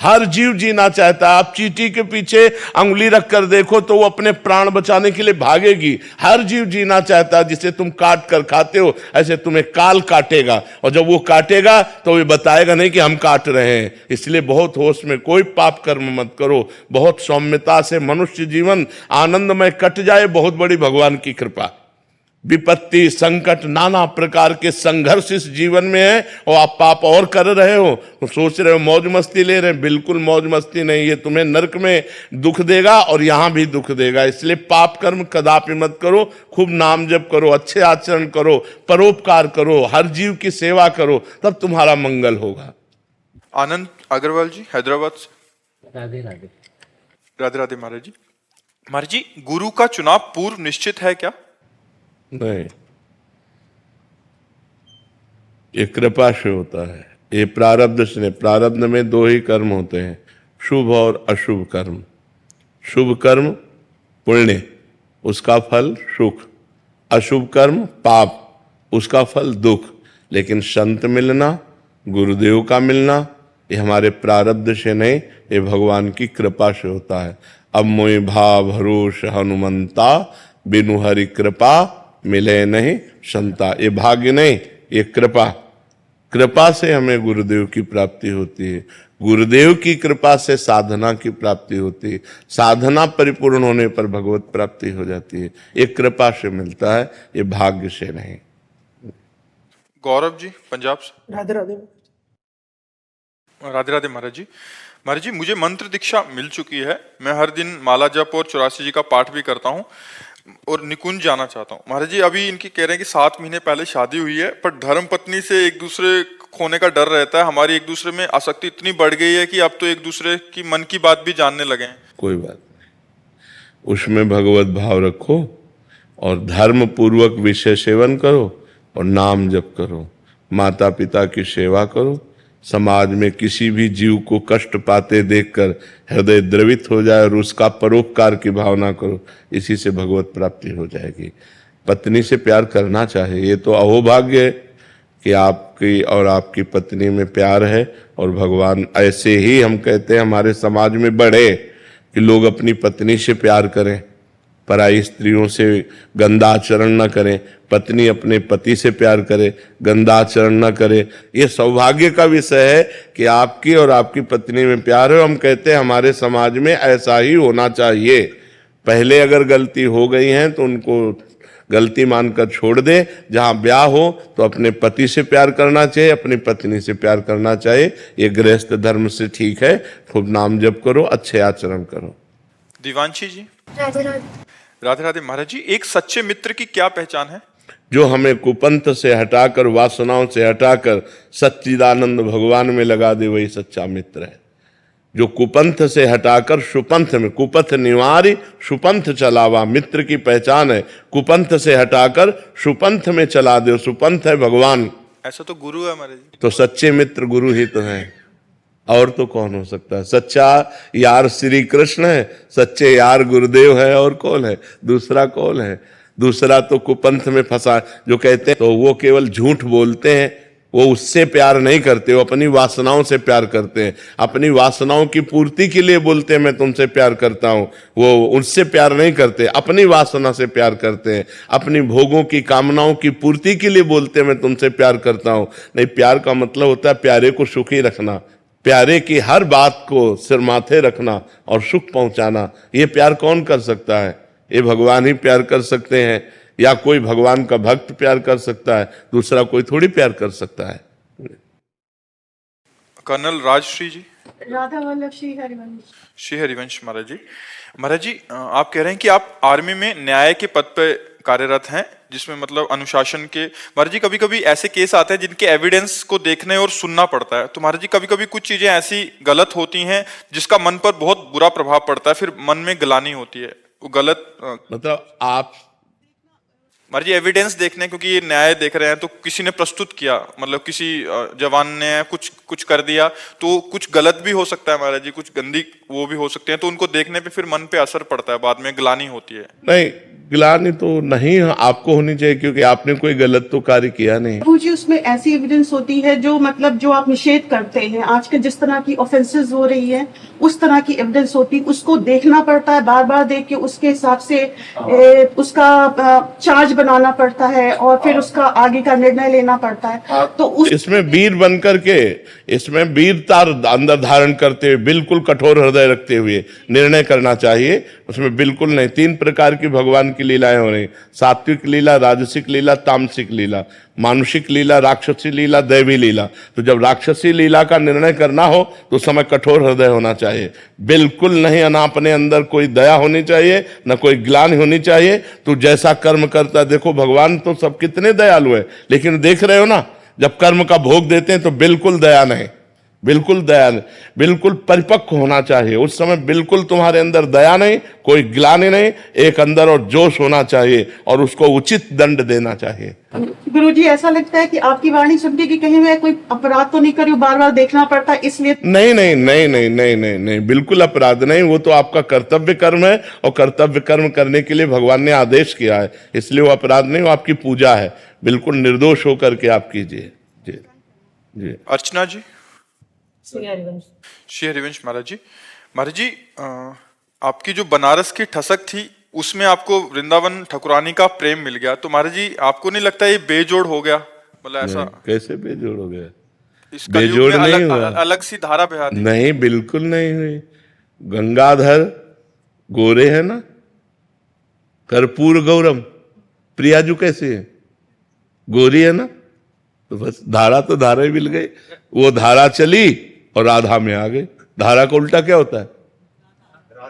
हर जीव जीना चाहता है। आप चींटी के पीछे अंगुली रख कर देखो तो वो अपने प्राण बचाने के लिए भागेगी। हर जीव जीना चाहता है। जिसे तुम काट कर खाते हो ऐसे तुम्हें काल काटेगा, और जब वो काटेगा तो ये बताएगा नहीं कि हम काट रहे हैं। इसलिए बहुत होश में कोई पाप कर्म मत करो। बहुत सौम्यता से मनुष्य जीवन आनंदमय कट जाए, बहुत बड़ी भगवान की कृपा। विपत्ति, संकट, नाना प्रकार के संघर्ष इस जीवन में है, और आप पाप और कर रहे हो तो सोच रहे हो मौज मस्ती ले रहे हैं। बिल्कुल मौज मस्ती नहीं, ये तुम्हें नरक में दुख देगा और यहां भी दुख देगा। इसलिए पाप कर्म कदापि मत करो। खूब नाम जप करो, अच्छे आचरण करो, परोपकार करो, हर जीव की सेवा करो, तब तुम्हारा मंगल होगा। आनंद अग्रवाल जी, हैदराबाद से। राधे राधे। राधे राधे महाराज जी। महाराज जी, गुरु का चुनाव पूर्व निश्चित है क्या? नहीं, ये कृपा से होता है। ये प्रारब्ध से, प्रारब्ध में दो ही कर्म होते हैं, शुभ और अशुभ कर्म। शुभ कर्म पुण्य, उसका फल सुख। अशुभ कर्म पाप, उसका फल दुख। लेकिन संत मिलना, गुरुदेव का मिलना, ये हमारे प्रारब्ध से नहीं, ये भगवान की कृपा से होता है। अब मोहि भाव भरोस हनुमंता, बिनु हरि कृपा मिले नहीं संता। ये भाग्य नहीं, ये कृपा। कृपा से हमें गुरुदेव की प्राप्ति होती है। गुरुदेव की कृपा से साधना की प्राप्ति होती है। साधना परिपूर्ण होने पर भगवत प्राप्ति हो जाती है। ये कृपा से मिलता है, ये भाग्य से नहीं। गौरव जी, पंजाब से। राधे राधे। राधे राधे महाराज जी। महाराज जी, मुझे मंत्र दीक्षा मिल चुकी है। मैं हर दिन माला जप और 84 जी का पाठ भी करता हूँ और निकुंज जाना चाहता हूँ। महाराज जी, अभी इनकी कह रहे हैं कि 7 महीने पहले शादी हुई है, पर धर्म पत्नी से एक दूसरे खोने का डर रहता है। हमारी एक दूसरे में आसक्ति इतनी बढ़ गई है कि अब तो एक दूसरे की मन की बात भी जानने लगे हैं। कोई बात नहीं, उसमें भगवत भाव रखो और धर्म पूर्वक विषय सेवन करो और नाम जप करो, माता पिता की सेवा करो। समाज में किसी भी जीव को कष्ट पाते देखकर हृदय द्रवित हो जाए और उसका परोपकार की भावना करो, इसी से भगवत प्राप्ति हो जाएगी। पत्नी से प्यार करना चाहिए, ये तो अहोभाग्य है कि आपकी और आपकी पत्नी में प्यार है। और भगवान ऐसे ही, हम कहते हैं हमारे समाज में बढ़े कि लोग अपनी पत्नी से प्यार करें, पराई स्त्रियों से गंदा आचरण न करें, पत्नी अपने पति से प्यार करे, गंदा आचरण न करे। ये सौभाग्य का विषय है कि आपकी और आपकी पत्नी में प्यार है। हम कहते हैं हमारे समाज में ऐसा ही होना चाहिए। पहले अगर गलती हो गई है तो उनको गलती मानकर छोड़ दे। जहां ब्याह हो तो अपने पति से प्यार करना चाहिए, अपनी पत्नी से प्यार करना चाहिए। ये गृहस्थ धर्म से ठीक है। खूब नाम जप करो, अच्छे आचरण करो। दिवांशी जी। राधे राधे। राधे राधे महाराज जी, एक सच्चे मित्र की क्या पहचान है? जो हमें कुपंथ से हटाकर, वासनाओं से हटाकर सच्चिदानंद भगवान में लगा दे, वही सच्चा मित्र है। जो कुपंथ से हटाकर सुपंथ में, कुपथ निवारी सुपंथ चलावा, मित्र की पहचान है। कुपंथ से हटाकर सुपंथ में चला दे, सुपंथ है भगवान। ऐसा तो गुरु है महाराज जी। तो सच्चे मित्र गुरु ही तो हैं, और तो कौन हो सकता है? सच्चा यार श्री कृष्ण है, सच्चे यार गुरुदेव है, और कौन है? दूसरा कौन है? दूसरा तो कुपंथ में फंसा जो कहते हैं, तो वो केवल झूठ बोलते हैं। वो उससे प्यार नहीं करते, वो अपनी वासनाओं से प्यार करते हैं। अपनी वासनाओं की पूर्ति के लिए बोलते हैं मैं तुमसे प्यार करता हूं, वो उनसे प्यार नहीं करते, अपनी वासना से प्यार करते हैं। अपनी भोगों की कामनाओं की पूर्ति के लिए बोलते हैं मैं तुमसे प्यार करता हूं। नहीं, प्यार का मतलब होता है प्यारे को सुखी रखना, प्यारे की हर बात को सिर माथे रखना और सुख पहुंचाना। ये प्यार कौन कर सकता है? ये भगवान ही प्यार कर सकते हैं, या कोई भगवान का भक्त प्यार कर सकता है, दूसरा कोई थोड़ी प्यार कर सकता है। कर्नल राजश्री जी। राधा वल्लभ श्री हरिवंश। श्री हरिवंश महाराज जी। महाराज जी, आप कह रहे हैं कि आप आर्मी में न्याय के पद पे कार्यरत हैं, जिसमें मतलब अनुशासन के। महाराज जी, कभी कभी ऐसे केस आते हैं जिनके एविडेंस को देखने और सुनना पड़ता है। तो महाराज जी, कभी कभी कुछ चीजें ऐसी गलत होती हैं जिसका मन पर बहुत बुरा प्रभाव पड़ता है, फिर मन में ग्लानि होती है। वो गलत मतलब आप महाराज जी एविडेंस देखने, क्योंकि ये न्याय देख रहे हैं, तो किसी ने प्रस्तुत किया, मतलब किसी जवान ने कुछ कर दिया, तो कुछ गलत भी हो सकता है महाराज जी, कुछ गंदी वो भी हो सकते हैं, तो उनको देखने पे फिर मन पे असर पड़ता है, बाद में ग्लानि होती है। नहीं, ग्लानि तो नहीं आपको होनी चाहिए, क्योंकि आपने कोई गलत तो कार्य किया नहीं। प्रभु जी, उसमें ऐसी एविडेंस होती है जो मतलब जो आप निषेध करते हैं, आज के जिस तरह की ऑफेंसेस हो रही है उस तरह की एविडेंस होती है, उसको देखना पड़ता है, बार बार देख के उसके हिसाब से उसका चार्ज बनाना पड़ता है और फिर उसका आगे का निर्णय लेना पड़ता है। तो उस इसमें वीर बन करके, इसमें वीरता अंदर धारण करते हुए, बिल्कुल कठोर हृदय रखते हुए निर्णय करना चाहिए। उसमें बिल्कुल नहीं। 3 प्रकार की भगवान की लीलाएं हो रही, सात्विक लीला, राजसिक लीला, तामसिक लीला, मानुषिक लीला, राक्षसी लीला, दैवी लीला। तो जब राक्षसी लीला का निर्णय करना हो तो उस समय कठोर हृदय होना चाहिए, बिल्कुल नहीं। ना अपने अंदर कोई दया होनी चाहिए, न कोई ग्लानि होनी चाहिए। तो जैसा कर्म करता, देखो भगवान तो सब कितने दयालु है, लेकिन देख रहे हो ना, जब कर्म का भोग देते हैं तो बिल्कुल दया नहीं, बिल्कुल दया नहीं, बिल्कुल परिपक्व होना चाहिए। उस समय बिल्कुल तुम्हारे अंदर दया नहीं, कोई ग्लानि नहीं, एक अंदर और जोश होना चाहिए और उसको उचित दंड देना चाहिए। गुरु जी, ऐसा लगता है कि आपकी वाणी सुनते कि कहीं मैं कोई अपराध तो नहीं करी, बार बार देखना पड़ता है, इसलिए नहीं नहीं नहीं नहीं नहीं नहीं नहीं, बिल्कुल अपराध नहीं। वो तो आपका कर्तव्य कर्म है और कर्तव्य कर्म करने के लिए भगवान ने आदेश किया है, इसलिए वो अपराध नहीं, वो आपकी पूजा है। बिल्कुल निर्दोष होकर के आप कीजिए। जी जी। अर्चना जी। श्री हरिवंश। श्री हरिवंश महाराज जी। महाराज जी, आपकी जो बनारस की ठसक थी उसमें आपको वृंदावन ठाकुरानी का प्रेम मिल गया, तो महाराज जी आपको नहीं लगता ये बेजोड़ हो गया? मतलब ऐसा कैसे बेजोड़ हो गया? इस कलयुग बेजोड़ में नहीं हुआ। अलग सी धारा बहा दी। नहीं, बिल्कुल नहीं हुई। गंगाधर गोरे है ना, कर्पूर गौरम, प्रियाजू कैसे है? गोरी है ना, तो बस धारा तो धारा ही मिल गई। वो धारा चली और राधा में आ गई। धारा का उल्टा क्या होता है?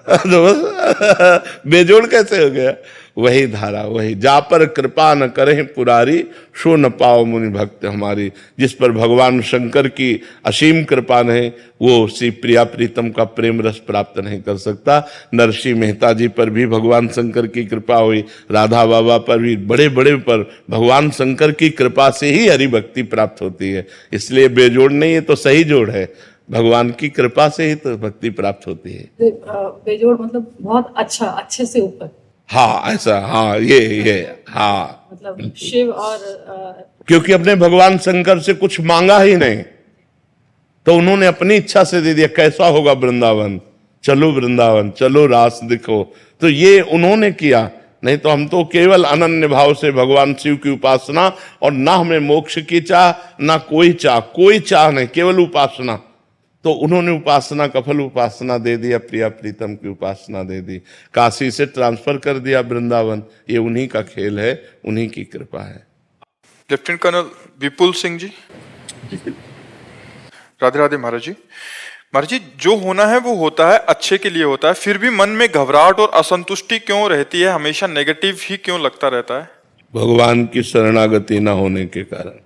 तो बस बेजोड़ कैसे हो गया? वही धारा, वही जा पर कृपा न करें पुरारी, सो न पाओ मुनि भक्त हमारी। जिस पर भगवान शंकर की असीम कृपा नहीं, वो श्री प्रिया प्रीतम का प्रेम रस प्राप्त नहीं कर सकता। नरसिंह मेहता जी पर भी भगवान शंकर की कृपा हुई, राधा बाबा पर भी, बड़े बड़े पर भगवान शंकर की कृपा से ही हरि भक्ति प्राप्त होती है। इसलिए बेजोड़ नहीं, है तो सही जोड़ है, भगवान की कृपा से ही तो भक्ति प्राप्त होती है। बेजोड़ मतलब बहुत अच्छा, अच्छे से ऊपर। हाँ ऐसा, हाँ ये हाँ, मतलब शिव और क्योंकि अपने भगवान शंकर से कुछ मांगा ही नहीं, तो उन्होंने अपनी इच्छा से दे दिया। कैसा होगा वृंदावन, चलो वृंदावन, चलो रास दिखो, तो ये उन्होंने किया। नहीं तो हम तो केवल अनन्य भाव से भगवान शिव की उपासना, और ना हमें मोक्ष की चाह, ना कोई चाह नहीं, केवल उपासना। तो उन्होंने उपासना का फल उपासना दे दिया, प्रिया प्रीतम की उपासना दे दी, काशी से ट्रांसफर कर दिया वृंदावन। ये उन्हीं का खेल है, उन्हीं की कृपा है। लेफ्टिनेंट कर्नल विपुल सिंह जी। राधे राधे महाराज जी। महाराज जी, जो होना है वो होता है, अच्छे के लिए होता है, फिर भी मन में घबराहट और असंतुष्टि क्यों रहती है? हमेशा नेगेटिव ही क्यों लगता रहता है? भगवान की शरणागति न होने के कारण।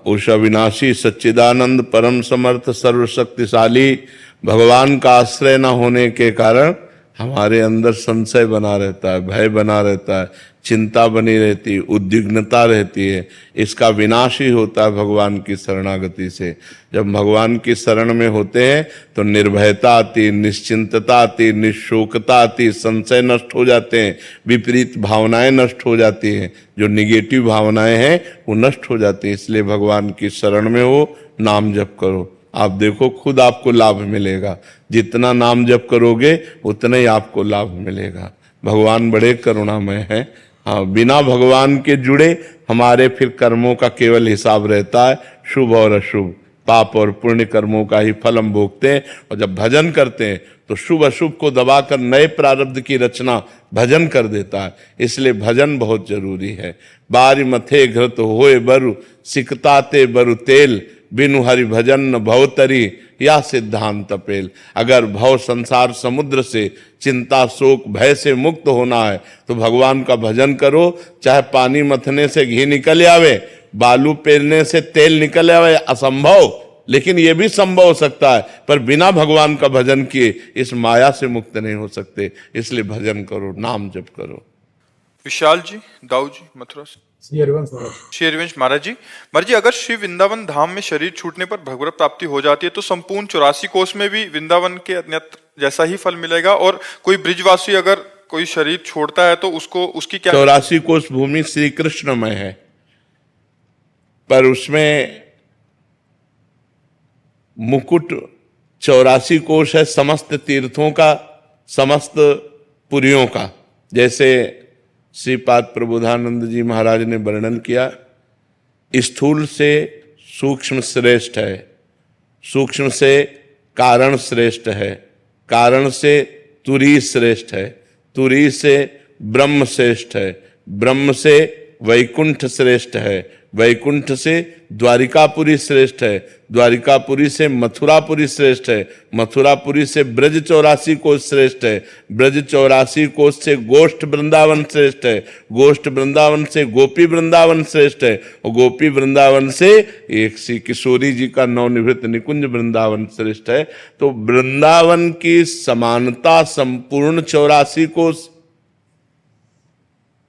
उस अविनाशी सच्चिदानंद परम समर्थ सर्वशक्तिशाली भगवान का आश्रय न होने के कारण हमारे अंदर संशय बना रहता है, भय बना रहता है, चिंता बनी रहती है, उद्विग्नता रहती है। इसका विनाश ही होता है भगवान की शरणागति से। जब भगवान की शरण में होते हैं तो निर्भयता आती, निश्चिंतता आती, निशोकता आती, संशय नष्ट हो जाते हैं, विपरीत भावनाएं नष्ट हो जाती हैं, जो निगेटिव भावनाएं हैं वो नष्ट हो जाती हैं। इसलिए भगवान की शरण में हो, नाम जप करो, आप देखो खुद आपको लाभ मिलेगा। जितना नाम जप करोगे उतना ही आपको लाभ मिलेगा। भगवान बड़े करुणामय हैं। हाँ, बिना भगवान के जुड़े हमारे फिर कर्मों का केवल हिसाब रहता है, शुभ और अशुभ, पाप और पुण्य कर्मों का ही फल हम भोगते हैं। और जब भजन करते हैं तो शुभ अशुभ को दबाकर नए प्रारब्ध की रचना भजन कर देता है। इसलिए भजन बहुत जरूरी है। बारी मथे घृत होए बरु, सिकताते बरु तेल, बिनु हरि भजन न भवतरी, या सिद्धांत पेल। अगर भव संसार समुद्र से, चिंता शोक भय से मुक्त होना है तो भगवान का भजन करो। चाहे पानी मथने से घी निकल आवे, बालू पेलने से तेल निकल आवे, असंभव, लेकिन यह भी संभव हो सकता है। पर बिना भगवान का भजन किए इस माया से मुक्त नहीं हो सकते। इसलिए भजन करो, नाम जप करो। विशाल जी, दाऊ जी, मथुरा से। श्री हरिवंश महाराज जी। महाराज जी, अगर श्री वृंदावन धाम में शरीर छूटने पर भगवत प्राप्ति हो जाती है तो संपूर्ण 84 कोष में भी वृंदावन के अन्यत्र जैसा ही फल मिलेगा? और कोई ब्रिजवासी अगर कोई शरीर छोड़ता है तो उसको उसकी क्या 84 कोष भूमि श्री कृष्णमय है, पर उसमें मुकुट 84 कोष है समस्त तीर्थों का, समस्त पुरियों का। जैसे श्रीपाद प्रबोधानंद जी महाराज ने वर्णन किया, स्थूल से सूक्ष्म श्रेष्ठ है, सूक्ष्म से कारण श्रेष्ठ है, कारण से तुरी श्रेष्ठ है, तुरी से ब्रह्म श्रेष्ठ है, ब्रह्म से वैकुंठ श्रेष्ठ है, वैकुंठ से द्वारिकापुरी श्रेष्ठ है, द्वारिकापुरी से मथुरापुरी श्रेष्ठ है, मथुरापुरी से ब्रज 84 कोष श्रेष्ठ है, ब्रज 84 कोष से गोष्ठ वृंदावन श्रेष्ठ है, गोष्ठ वृंदावन से गोपी वृंदावन श्रेष्ठ है, और गोपी वृंदावन से एक श्री किशोरी जी का नवनिवृत्त निकुंज वृंदावन श्रेष्ठ है। तो वृंदावन की समानता संपूर्ण 84 कोष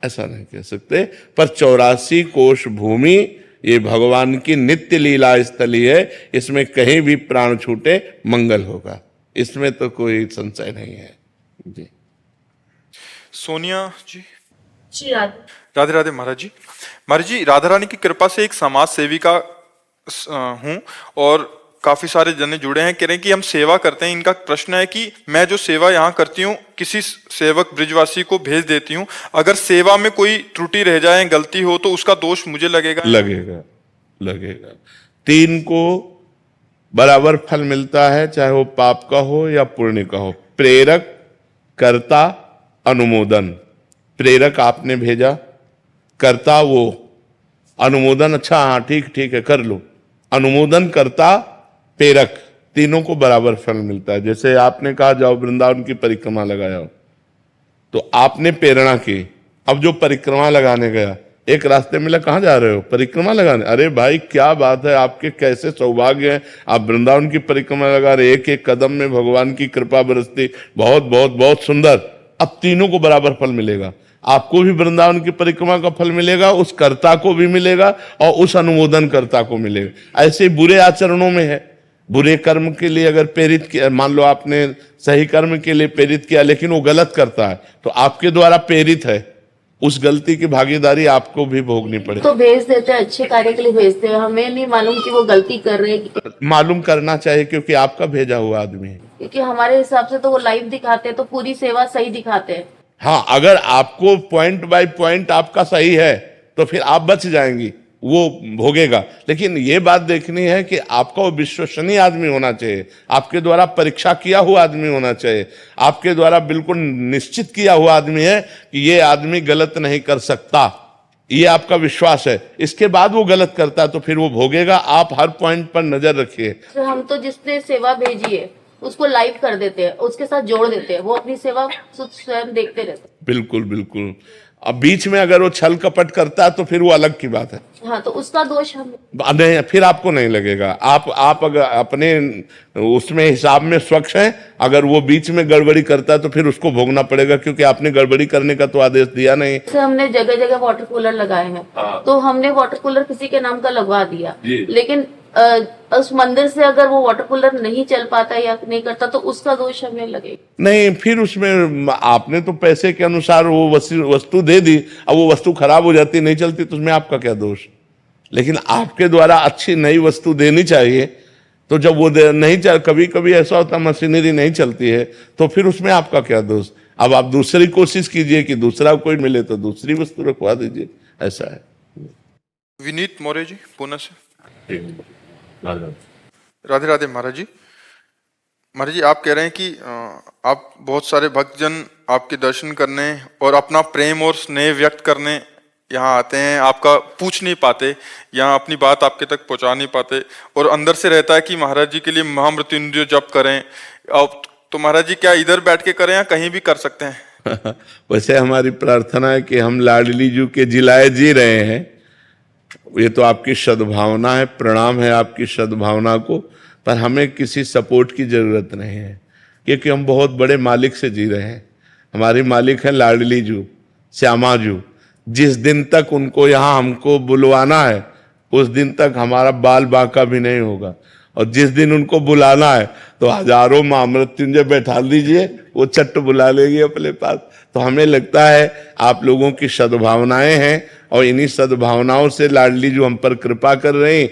ऐसा नहीं कह सकते, पर 84 कोष भूमि ये भगवान की नित्य लीला स्थली है, इसमें कहीं भी प्राण छूटे मंगल होगा, इसमें तो कोई संशय नहीं है जी। सोनिया जी। श्री राधे। राधे राधे महाराज जी। महाराज जी, राधा रानी की कृपा से एक समाज सेविका हूँ और काफी सारे जने जुड़े हैं, कह रहे हैं कि हम सेवा करते हैं। इनका प्रश्न है कि मैं जो सेवा यहाँ करती हूँ किसी सेवक ब्रिजवासी को भेज देती हूँ, अगर सेवा में कोई त्रुटि रह जाए, गलती हो, तो उसका दोष मुझे लगेगा? लगेगा, लगेगा। 3 को बराबर फल मिलता है, चाहे वो पाप का हो या पुण्य का हो। प्रेरक, कर्ता, अनुमोदन। प्रेरक आपने भेजा, कर्ता वो, अनुमोदन अच्छा हाँ ठीक है कर लो, अनुमोदन करता प्रेरक, तीनों को बराबर फल मिलता है। जैसे आपने कहा जाओ वृंदावन की परिक्रमा लगाओ, तो आपने प्रेरणा की, अब जो परिक्रमा लगाने गया एक रास्ते मिला, कहाँ जा रहे हो? परिक्रमा लगाने। अरे भाई क्या बात है, आपके कैसे सौभाग्य है, आप वृंदावन की परिक्रमा लगा रहे, एक एक कदम में भगवान की कृपा बरसती, बहुत बहुत बहुत सुंदर। अब तीनों को बराबर फल मिलेगा, आपको भी वृंदावन की परिक्रमा का फल मिलेगा, उस कर्ता को भी मिलेगा और उस अनुमोदन कर्ता को मिलेगा। ऐसे बुरे आचरणों में है, बुरे कर्म के लिए अगर प्रेरित किया, मान लो आपने सही कर्म के लिए प्रेरित किया लेकिन वो गलत करता है, तो आपके द्वारा प्रेरित है, उस गलती की भागीदारी आपको भी भोगनी पड़ेगी। तो भेज देते हैं, अच्छे कार्य के लिए भेजते हैं, हमें नहीं मालूम कि वो गलती कर रहे हैं। मालूम करना चाहिए क्योंकि आपका भेजा हुआ आदमी है, क्योंकि हमारे हिसाब से तो वो लाइव दिखाते हैं, तो पूरी सेवा सही दिखाते हैं। हाँ, अगर आपको पॉइंट बाय पॉइंट आपका सही है तो फिर आप बच जाएंगी, वो भोगेगा। लेकिन ये बात देखनी है कि आपका वो विश्वसनीय आदमी होना चाहिए, आपके द्वारा परीक्षा किया हुआ आदमी होना चाहिए, आपके द्वारा बिल्कुल निश्चित किया हुआ आदमी है कि ये आदमी गलत नहीं कर सकता, ये आपका विश्वास है। इसके बाद वो गलत करता है तो फिर वो भोगेगा। आप हर पॉइंट पर नजर रखिए। तो हम तो जिसने सेवा भेजी है उसको लाइव कर देते हैं, उसके साथ जोड़ देते हैं, वो अपनी सेवा स्वयं देखते रहते हैं। बिल्कुल बिल्कुल। अब बीच में अगर वो छल कपट करता है तो फिर वो अलग की बात है। हाँ, तो उसका दोष हम नहीं, फिर आपको नहीं लगेगा। आप अगर अपने उसमें हिसाब में स्वच्छ हैं, अगर वो बीच में गड़बड़ी करता है तो फिर उसको भोगना पड़ेगा, क्योंकि आपने गड़बड़ी करने का तो आदेश दिया नहीं। जैसे हमने जगह जगह वाटर कूलर लगाए हैं, तो हमने वाटर कूलर किसी के नाम का लगवा दिया, लेकिन उस मंदिर से अगर वो वाटर कूलर नहीं चल पाता या नहीं करता तो उसका दोष हमें लगेगा। नहीं, फिर उसमें आपने तो पैसे के अनुसार वो वस्तु दे दी, अब वो वस्तु खराब हो जाती, नहीं चलती, तो उसमें आपका क्या दोष? लेकिन आपके द्वारा अच्छी नई वस्तु देनी चाहिए, तो जब वो नहीं चल, कभी कभी ऐसा होता मशीनरी नहीं चलती है, तो फिर उसमें आपका क्या दोष? अब आप दूसरी कोशिश कीजिए कि दूसरा कोई मिले तो दूसरी वस्तु रखवा दीजिए, ऐसा है। विनीत मौर्य जी, पुणे से। राधे राधे महाराज जी। महाराज जी, आप कह रहे हैं कि आप बहुत सारे भक्तजन आपके दर्शन करने और अपना प्रेम और स्नेह व्यक्त करने यहाँ आते हैं, आपका पूछ नहीं पाते, यहाँ अपनी बात आपके तक पहुँचा नहीं पाते, और अंदर से रहता है कि महाराज जी के लिए महामृत्युंजय जप करें। अब तो महाराज जी क्या इधर बैठ के करें या कहीं भी कर सकते हैं? वैसे हमारी प्रार्थना है कि हम लाडली जी के जिलाए जी रहे हैं, ये तो आपकी सद्भावना है, प्रणाम है आपकी सद्भावना को, पर हमें किसी सपोर्ट की जरूरत नहीं है, क्योंकि हम बहुत बड़े मालिक से जी रहे हैं। हमारी मालिक है लाडली जू, श्यामा जू। जिस दिन तक उनको यहाँ हमको बुलवाना है उस दिन तक हमारा बाल बांका भी नहीं होगा, और जिस दिन उनको बुलाना है तो हजारों महामृत्युंजय बैठा दीजिए, वो चट्ट बुला लेगी अपने पास। तो हमें लगता है आप लोगों की सद्भावनाएं हैं और इन्हीं सद्भावनाओं से लाडली जो हम पर कृपा कर रहे हैं,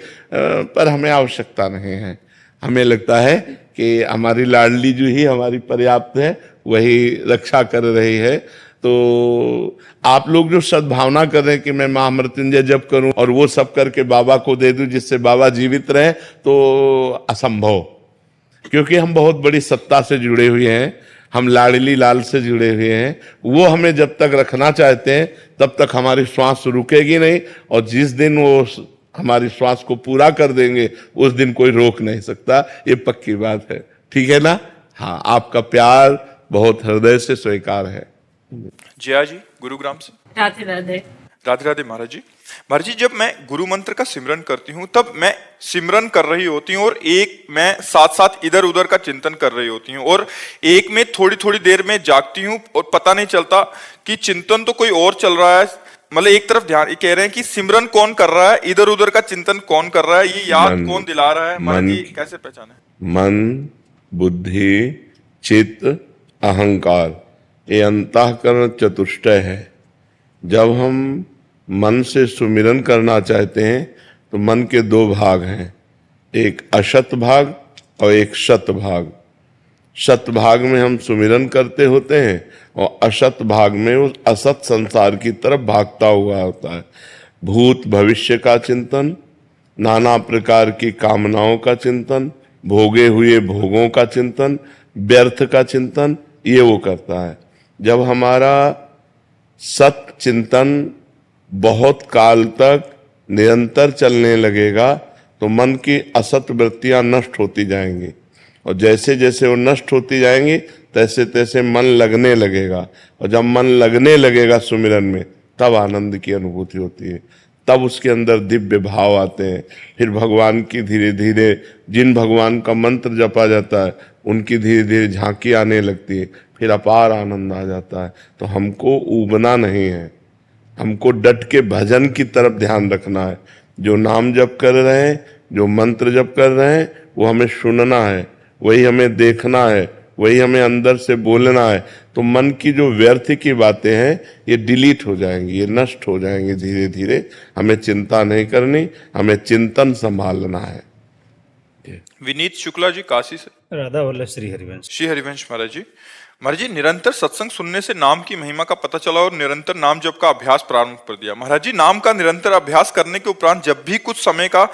पर हमें आवश्यकता नहीं है। हमें लगता है कि हमारी लाडली जो ही हमारी पर्याप्त है, वही रक्षा कर रही है। तो आप लोग जो सद्भावना कर रहे हैं कि मैं महामृत्युंजय जप करूं और वो सब करके बाबा को दे दूं जिससे बाबा जीवित रहे, तो असंभव, क्योंकि हम बहुत बड़ी सत्ता से जुड़े हुए हैं, हम लाडली लाल से जुड़े हुए हैं। वो हमें जब तक रखना चाहते हैं तब तक हमारी श्वास रुकेगी नहीं, और जिस दिन वो हमारी श्वास को पूरा कर देंगे उस दिन कोई रोक नहीं सकता, ये पक्की बात है। ठीक है ना? हाँ, आपका प्यार बहुत हृदय से स्वीकार है। जया जी गुरुग्राम से। राधे राधे। राधे राधे महाराज जी। महाराज जी, जब मैं गुरु मंत्र का सिमरन करती हूँ तब मैं सिमरन कर रही होती हूँ और एक मैं साथ साथ इधर उधर का चिंतन कर रही होती हूँ, और एक में थोड़ी थोड़ी देर में जागती हूँ और पता नहीं चलता कि चिंतन तो कोई और चल रहा है। मतलब एक तरफ ध्यान, ये कह रहे हैं कि सिमरन कौन कर रहा है, इधर उधर का चिंतन कौन कर रहा है, ये याद कौन दिला रहा है, महाराज जी कैसे पहचाने? मन, बुद्धि, चित्त, अहंकार, ये अंतःकरण चतुष्टय है। जब हम मन से सुमिरन करना चाहते हैं तो मन के दो भाग हैं, एक अशत भाग और एक शत भाग। शत भाग में हम सुमिरन करते होते हैं और अशत भाग में उस असत संसार की तरफ भागता हुआ होता है। भूत भविष्य का चिंतन, नाना प्रकार की कामनाओं का चिंतन, भोगे हुए भोगों का चिंतन, व्यर्थ का चिंतन, ये वो करता है। जब हमारा सत चिंतन बहुत काल तक निरंतर चलने लगेगा तो मन की असत वृत्तियां नष्ट होती जाएंगी, और जैसे जैसे वो नष्ट होती जाएंगी तैसे तैसे मन लगने लगेगा, और जब मन लगने लगेगा सुमिरन में तब आनंद की अनुभूति होती है, तब उसके अंदर दिव्य भाव आते हैं। फिर भगवान की धीरे धीरे, जिन भगवान का मंत्र जपा जाता है उनकी धीरे धीरे झांकी आने लगती है, फिर अपार आनंद आ जाता है। तो हमको ऊबना नहीं है, हमको डट के भजन की तरफ ध्यान रखना है। जो नाम जप कर रहे हैं, जो मंत्र जप कर रहे हैं, वो हमें सुनना है, वही हमें देखना है, वही हमें अंदर से बोलना है। तो मन की जो व्यर्थ की बातें हैं ये डिलीट हो जाएंगी, ये नष्ट हो जाएंगी धीरे धीरे। हमें चिंता नहीं करनी, हमें चिंतन संभालना है। विनीत शुक्ला जी काशी से। राधा वल्लभ श्री हरिवंश। श्री हरिवंश महाराज जी। महाराज जी, निरंतर सत्संग सुनने से नाम की महिमा का पता चला और निरंतर नाम जप का अभ्यास प्रारंभ कर दिया। महाराज जी, नाम का निरंतर अभ्यास करने के उपरांत जब भी कुछ समय का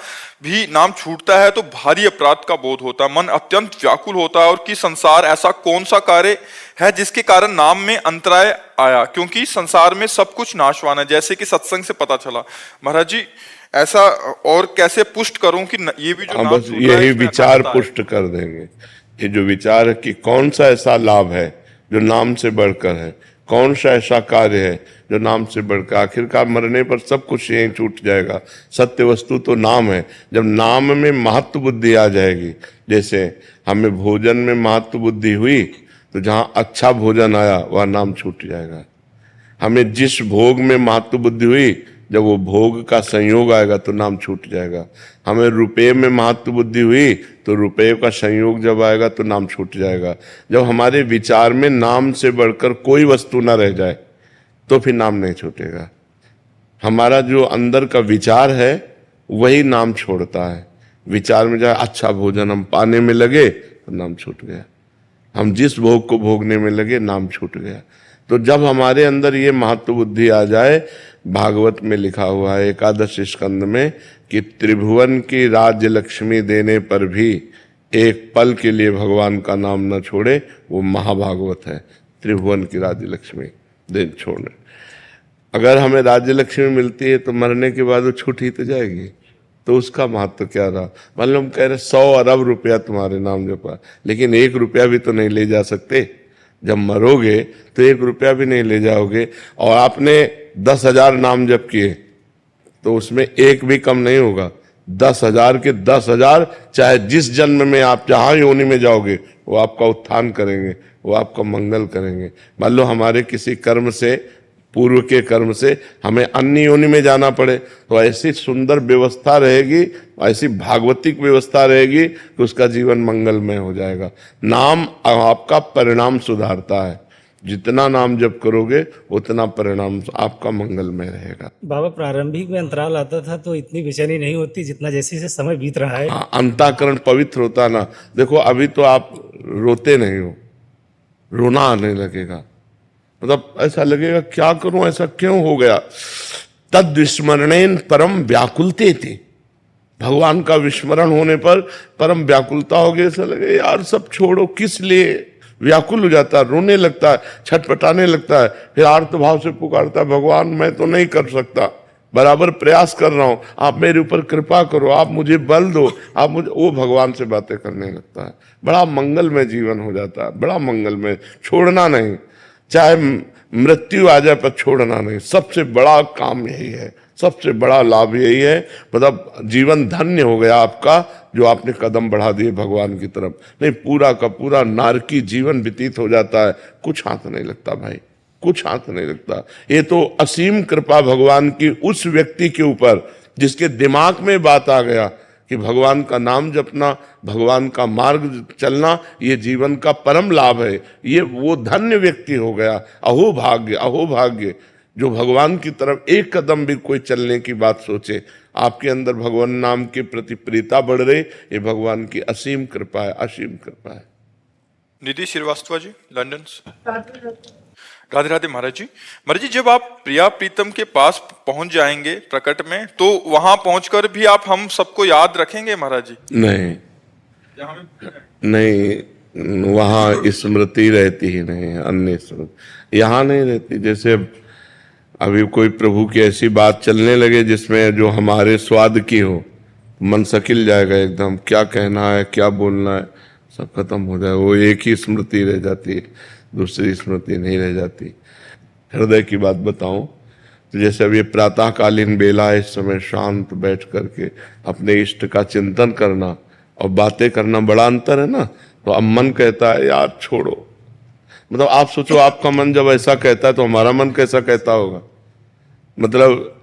भी नाम छूटता है तो भारी अपराध का बोध होता है, मन अत्यंत व्याकुल होता है, और कि संसार ऐसा कौन सा कार्य है जिसके कारण नाम में अंतराय आया, क्योंकि संसार में सब कुछ नाशवान है, जैसे कि सत्संग से पता चला। महाराज जी, ऐसा और कैसे पुष्ट करूं कि ये भी जो बस यही विचार पुष्ट कर देंगे। ये जो विचार है कि कौन सा ऐसा लाभ है जो नाम से बढ़कर है, कौन सा ऐसा कार्य है जो नाम से बढ़कर, आखिरकार मरने पर सब कुछ यहीं छूट जाएगा। सत्य वस्तु तो नाम है। जब नाम में महत्व बुद्धि आ जाएगी, जैसे हमें भोजन में महत्व बुद्धि हुई तो जहां अच्छा भोजन आया वह नाम छूट जाएगा। हमें जिस भोग में महत्व बुद्धि हुई, जब वो भोग का संयोग आएगा तो नाम छूट जाएगा। हमें रुपये में महत्व बुद्धि हुई तो रुपये का संयोग जब आएगा तो नाम छूट जाएगा। जब हमारे विचार में नाम से बढ़कर कोई वस्तु ना रह जाए तो फिर नाम नहीं छूटेगा। हमारा जो अंदर का विचार है वही नाम छोड़ता है। विचार में जाए अच्छा भोजन हम पाने में लगे तो नाम छूट गया, हम जिस भोग को भोगने में लगे नाम छूट गया। तो जब हमारे अंदर ये महत्व बुद्धि आ जाए, भागवत में लिखा हुआ है 11 स्कंद में कि त्रिभुवन की राज्य लक्ष्मी देने पर भी एक पल के लिए भगवान का नाम न छोड़े, वो महाभागवत है। त्रिभुवन की राज्य लक्ष्मी दे छोड़ने, अगर हमें राज्य लक्ष्मी मिलती है तो मरने के बाद वो छूट ही तो जाएगी, तो उसका महत्व क्या रहा। मान लो हम कह रहे 100 अरब रुपया तुम्हारे नाम जपा, लेकिन 1 रुपया भी तो नहीं ले जा सकते। जब मरोगे तो 1 रुपया भी नहीं ले जाओगे, और आपने 10,000 नाम जप किए तो उसमें एक भी कम नहीं होगा। 10,000 के 10,000, चाहे जिस जन्म में आप जहां योनि में जाओगे वो आपका उत्थान करेंगे, वो आपका मंगल करेंगे। मान लो हमारे किसी कर्म से पूर्व के कर्म से हमें अन्य योनि में जाना पड़े, तो ऐसी सुंदर व्यवस्था रहेगी, ऐसी भागवतिक व्यवस्था रहेगी कि उसका जीवन मंगलमय हो जाएगा। नाम आपका परिणाम सुधारता है, जितना नाम जप करोगे उतना परिणाम आपका मंगलमय रहेगा। बाबा प्रारंभिक में अंतराल आता था तो इतनी बेचैनी नहीं होती जितना जैसे जैसे समय बीत रहा है। हाँ, अंतःकरण पवित्र होता ना। देखो अभी तो आप रोते नहीं हो, रोना आने लगेगा, मतलब ऐसा लगेगा क्या करूं, ऐसा क्यों हो गया। तद विस्मरणेन परम व्याकुलते थे, भगवान का विस्मरण होने पर परम व्याकुलता हो गई। ऐसा लगे यार सब छोड़ो, किस लिए, व्याकुल हो जाता है, रोने लगता है, छटपटाने लगता है, फिर आर्त भाव से पुकारता है, भगवान मैं तो नहीं कर सकता, बराबर प्रयास कर रहा हूं, आप मेरे ऊपर कृपा करो, आप मुझे बल दो, आप मुझे, वो भगवान से बातें करने लगता है। बड़ा मंगलमय जीवन हो जाता है, बड़ा मंगलमय। छोड़ना नहीं, चाहे मृत्यु आ जाए पर छोड़ना नहीं। सबसे बड़ा काम यही है, सबसे बड़ा लाभ यही है। मतलब जीवन धन्य हो गया आपका जो आपने कदम बढ़ा दिए भगवान की तरफ। नहीं पूरा का पूरा नारकी जीवन व्यतीत हो जाता है, कुछ हाथ नहीं लगता भाई, कुछ हाथ नहीं लगता। ये तो असीम कृपा भगवान की उस व्यक्ति के ऊपर जिसके दिमाग में बात आ गया कि भगवान का नाम जपना, भगवान का मार्ग चलना ये जीवन का परम लाभ है। ये वो धन्य व्यक्ति हो गया। अहो भाग्य, अहो भाग्य जो भगवान की तरफ एक कदम भी कोई चलने की बात सोचे। आपके अंदर भगवान नाम के प्रति प्रीता बढ़ रही, ये भगवान की असीम कृपा है, असीम कृपा है। निधि श्रीवास्तव जी, लंदन से। राधे राधे महाराज जी। महाराज जी, जब आप प्रिया प्रीतम के पास पहुंच जाएंगे प्रकट में, तो वहां पहुंचकर भी आप हम सबको याद रखेंगे महाराज जी? नहीं नहीं, वहां स्मृति रहती ही नहीं है, अन्य स्मृति यहाँ नहीं रहती। जैसे अभी कोई प्रभु की ऐसी बात चलने लगे जिसमें जो हमारे स्वाद की हो, मन सकिल जाएगा एकदम, क्या कहना है क्या बोलना है सब खत्म हो जाए। वो एक ही स्मृति रह जाती है, दूसरी स्मृति नहीं रह जाती। हृदय की बात बताऊं तो जैसे अब ये प्रातःकालीन बेला है, इस समय शांत बैठ करके अपने इष्ट का चिंतन करना और बातें करना बड़ा अंतर है ना। तो अब मन कहता है यार छोड़ो, मतलब आप सोचो आपका मन जब ऐसा कहता है तो हमारा मन कैसा कहता होगा। मतलब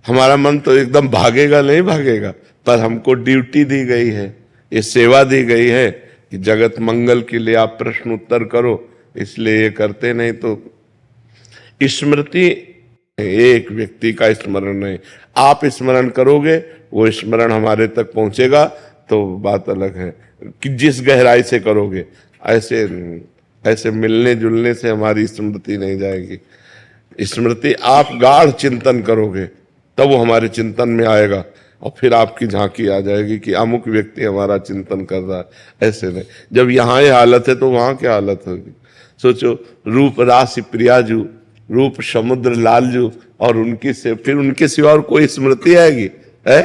हमारा मन तो एकदम भागेगा नहीं भागेगा, पर हमको ड्यूटी दी गई है, ये सेवा दी गई है कि जगत मंगल के लिए आप प्रश्न उत्तर करो, इसलिए ये करते। नहीं तो स्मृति एक व्यक्ति का स्मरण नहीं, आप स्मरण करोगे वो स्मरण हमारे तक पहुंचेगा तो बात अलग है कि जिस गहराई से करोगे। ऐसे मिलने जुलने से हमारी स्मृति नहीं जाएगी। स्मृति आप गाढ़ चिंतन करोगे तब वो हमारे चिंतन में आएगा और फिर आपकी झांकी आ जाएगी कि अमुक व्यक्ति हमारा चिंतन कर रहा है। ऐसे नहीं, जब यहाँ ये हालत है तो वहां क्या हालत होगी। सोचो रूप राशि प्रियाजू, रूप समुद्र लालजू, और फिर उनके सिवा और कोई स्मृति आएगी है?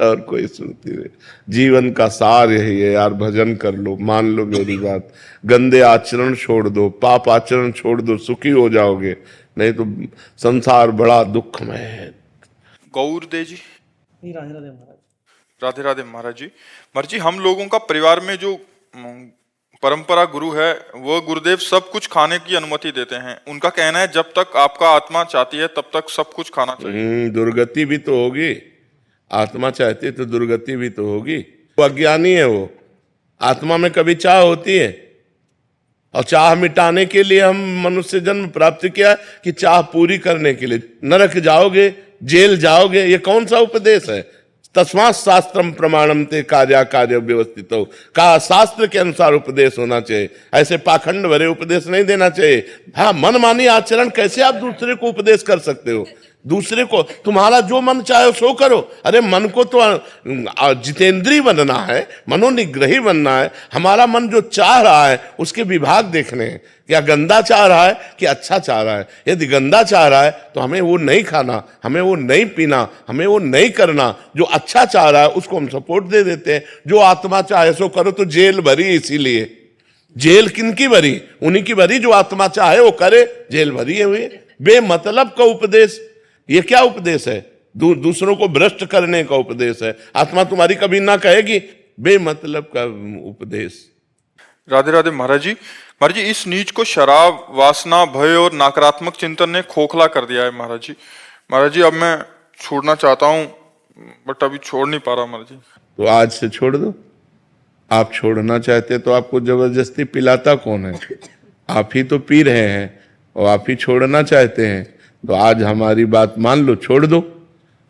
और कोई स्मृति नहीं। जीवन का सार यही है यार, भजन कर लो, मान लो मेरी बात, गंदे आचरण छोड़ दो, पाप आचरण छोड़ दो, सुखी हो जाओगे। नहीं तो संसार बड़ा दुखमय है। गौरदेव जी। राधे राधे महाराज। राधे राधे महाराज जी। महाराज जी, हम लोगों का परिवार में जो परंपरा गुरु है वो गुरुदेव सब कुछ खाने की अनुमति देते हैं। उनका कहना है जब तक आपका आत्मा चाहती है तब तक सब कुछ खाना चाहिए। दुर्गति भी तो होगी, आत्मा चाहती है तो दुर्गति भी तो होगी। वो अज्ञानी है, वो आत्मा में कभी चाह होती है, और चाह मिटाने के लिए हम मनुष्य जन्म प्राप्त किया कि चाह पूरी करने के लिए। नरक जाओगे, जेल जाओगे, ये कौन सा उपदेश है? तस्मात् शास्त्रम प्रमाणम ते कार्या कार्य व्यवस्थित हो, का शास्त्र के अनुसार उपदेश होना चाहिए। ऐसे पाखंड भरे उपदेश नहीं देना चाहिए। हाँ, मनमानी आचरण कैसे आप दूसरे को उपदेश कर सकते हो? दूसरे को तुम्हारा जो मन चाहे सो करो। अरे मन को तो जितेंद्रीय बनना है, मनोनिग्रही बनना है। हमारा मन जो चाह रहा है उसके विभाग देखने हैं, क्या गंदा चाह रहा है कि अच्छा चाह रहा है। यदि गंदा चाह रहा है तो हमें वो नहीं खाना, हमें वो नहीं पीना, हमें वो नहीं करना। जो अच्छा चाह रहा है उसको हम सपोर्ट दे देते हैं। जो आत्मा चाहे सो करो, तो जेल भरी इसीलिए। जेल किनकी भरी? उन्हीं की भरी जो आत्मा चाहे वो करे, जेल भरी है हुई। बेमतलब का उपदेश, ये क्या उपदेश है? दूसरों को भ्रष्ट करने का उपदेश है। आत्मा तुम्हारी कभी ना कहेगी, बेमतलब का उपदेश। राधे राधे महाराज जी। महाराज जी, इस नीच को शराब, वासना, भय और नकारात्मक चिंतन ने खोखला कर दिया है महाराज जी। महाराज जी, अब मैं छोड़ना चाहता हूँ बट अभी छोड़ नहीं पा रहा महाराज जी। तो आज से छोड़ दो। आप छोड़ना चाहते तो आपको जबरदस्ती पिलाता कौन है? आप ही तो पी रहे हैं और आप ही छोड़ना चाहते हैं। तो आज हमारी बात मान लो, छोड़ दो।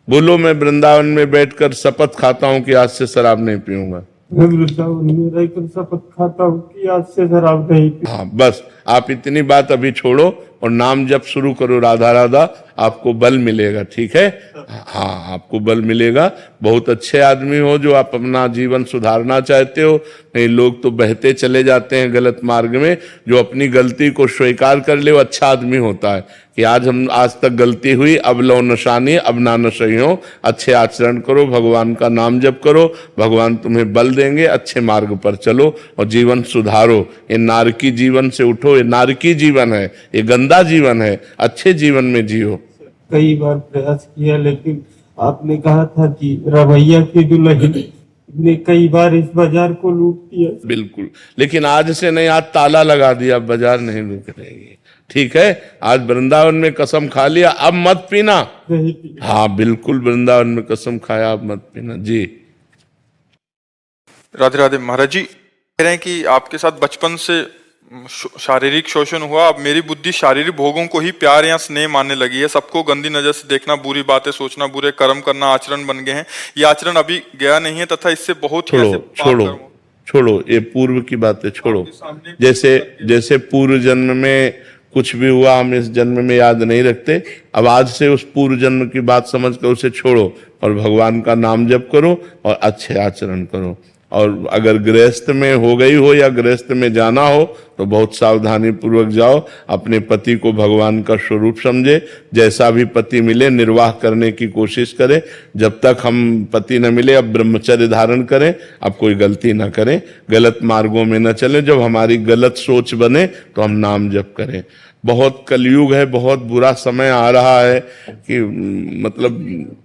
बोलो, मैं वृंदावन में बैठकर शपथ खाता हूं कि आज से शराब नहीं पीऊंगा। मैं वृंदावन में रहकर शपथ खाता हूँ कि आज से शराब नहीं पी। हाँ, बस आप इतनी बात अभी छोड़ो और नाम जप शुरू करो, राधा राधा। आपको बल मिलेगा, ठीक है? हाँ, आपको बल मिलेगा। बहुत अच्छे आदमी हो जो आप अपना जीवन सुधारना चाहते हो। नहीं, लोग तो बहते चले जाते हैं गलत मार्ग में। जो अपनी गलती को स्वीकार कर ले वो अच्छा आदमी होता है कि आज तक गलती हुई, अब लो नशानी, अब ना नशई हो। अच्छे आचरण करो, भगवान का नाम जप करो, भगवान तुम्हें बल देंगे। अच्छे मार्ग पर चलो और जीवन सुधारो। ये नारकी जीवन से उठो। ये नारकी जीवन है, ये गंदा जीवन है। अच्छे जीवन में जियो। कई बार प्रयास किया, लेकिन आपने कहा था कि रवैया की दुल्हन ने कई बार इस बाजार को लूट दिया। बिल्कुल, लेकिन आज से नहीं, आज ताला लगा दिया, बाजार नहीं लूट रहेगी, ठीक है? आज वृंदावन में कसम खा लिया, अब मत पीना। नहीं पी। हाँ बिल्कुल, वृंदावन में कसम खाया, अब मत पीना जी। राधे राधे महाराज जी, कह रहे हैं कि आपके साथ बचपन से शारीरिक शोषण हुआ। अब मेरी बुद्धि शारीरिक भोगों को ही प्यार या स्नेह मानने लगी है। सबको गंदी नजर से देखना, बुरी बातें सोचना, बुरे कर्म करना आचरण बन गए हैं। ये आचरण अभी गया नहीं है तथा इससे बहुत ही ऐसे पाप कर्म हो। छोड़ो, ये पूर्व की बातें छोड़ो। जैसे पूर्व जन्म में कुछ भी हुआ हम इस जन्म में याद नहीं रखते। अब आज से उस पूर्व जन्म की बात समझकर उसे छोड़ो और भगवान का नाम जप करो और अच्छे आचरण करो। और अगर गृहस्थ में हो गई हो या गृहस्थ में जाना हो तो बहुत सावधानी पूर्वक जाओ। अपने पति को भगवान का स्वरूप समझे। जैसा भी पति मिले निर्वाह करने की कोशिश करें। जब तक हम पति न मिले अब ब्रह्मचर्य धारण करें, अब कोई गलती न करें, गलत मार्गों में न चलें। जब हमारी गलत सोच बने तो हम नाम जप करें। बहुत कलयुग है, बहुत बुरा समय आ रहा है कि मतलब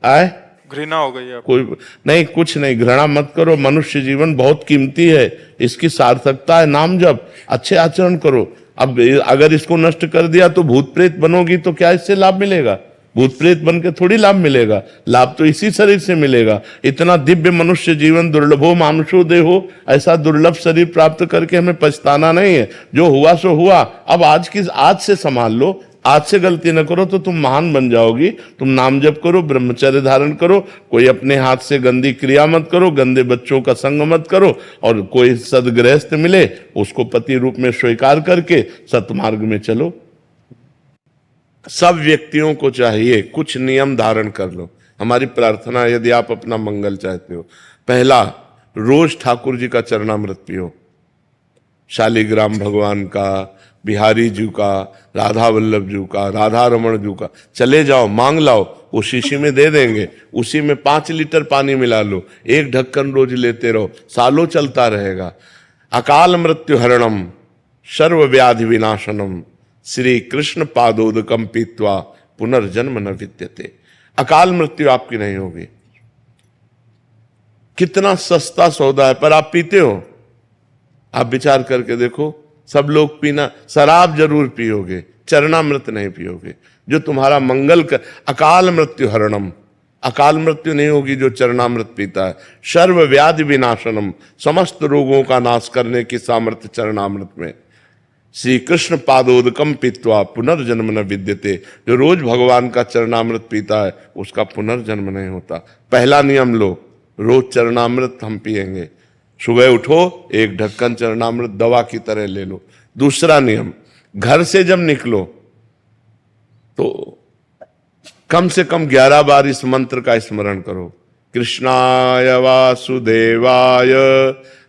आए घृणा हो गई है। कोई नहीं, कुछ नहीं, घृणा मत करो। मनुष्य जीवन बहुत कीमती है, इसकी सार्थकता है नाम जप। अच्छे आचरण करो। अब अगर इसको नष्ट कर दिया तो भूत प्रेत बनोगी तो क्या इससे लाभ मिलेगा? भूत प्रेत बन के थोड़ी लाभ मिलेगा। लाभ तो इसी शरीर से मिलेगा। इतना दिव्य मनुष्य जीवन, दुर्लभो मानुषो देहो, ऐसा दुर्लभ शरीर प्राप्त करके हमें पछताना नहीं है। जो हुआ सो हुआ। अब आज से संभाल लो। आज से गलती न करो तो तुम महान बन जाओगी। तुम नाम जप करो, ब्रह्मचर्य धारण करो, कोई अपने हाथ से गंदी क्रिया मत करो, गंदे बच्चों का संग मत करो। और कोई सदगृहस्थ मिले उसको पति रूप में स्वीकार करके सतमार्ग में चलो। सब व्यक्तियों को चाहिए कुछ नियम धारण कर लो। हमारी प्रार्थना है, यदि आप अपना मंगल चाहते हो, पहला, रोज ठाकुर जी का चरणामृत पियो। शालिग्राम भगवान का, बिहारी जी का, राधा वल्लभ जी का, राधा रमण जी का, चले जाओ मांग लाओ, वो शीशी में दे देंगे। उसी में 5 लीटर पानी मिला लो, 1 ढक्कन रोज लेते रहो, सालों चलता रहेगा। अकाल मृत्यु हरणम सर्व व्याधि विनाशनम श्री कृष्ण पादोदकम पीत्वा पुनर्जन्म न विद्यते। अकाल मृत्यु आपकी नहीं होगी। कितना सस्ता सौदा है, पर आप पीते हो? आप विचार करके देखो। सब लोग पीना, शराब जरूर पियोगे, चरणामृत नहीं पियोगे। जो तुम्हारा मंगल कर, अकाल मृत्यु हरणम, अकाल मृत्यु नहीं होगी जो चरणामृत पीता है। सर्व व्याधि विनाशनम, समस्त रोगों का नाश करने की सामर्थ्य चरणामृत में। श्री कृष्ण पादोदकम पीत्वा पुनर्जन्म न विद्यते। जो रोज भगवान का चरणामृत पीता है उसका पुनर्जन्म नहीं होता। पहला नियम लो, रोज चरणामृत हम पिएंगे। सुबह उठो, 1 ढक्कन चरणामृत दवा की तरह ले लो। दूसरा नियम, घर से जब निकलो तो कम से कम 11 बार इस मंत्र का स्मरण करो। कृष्णाय वासुदेवाय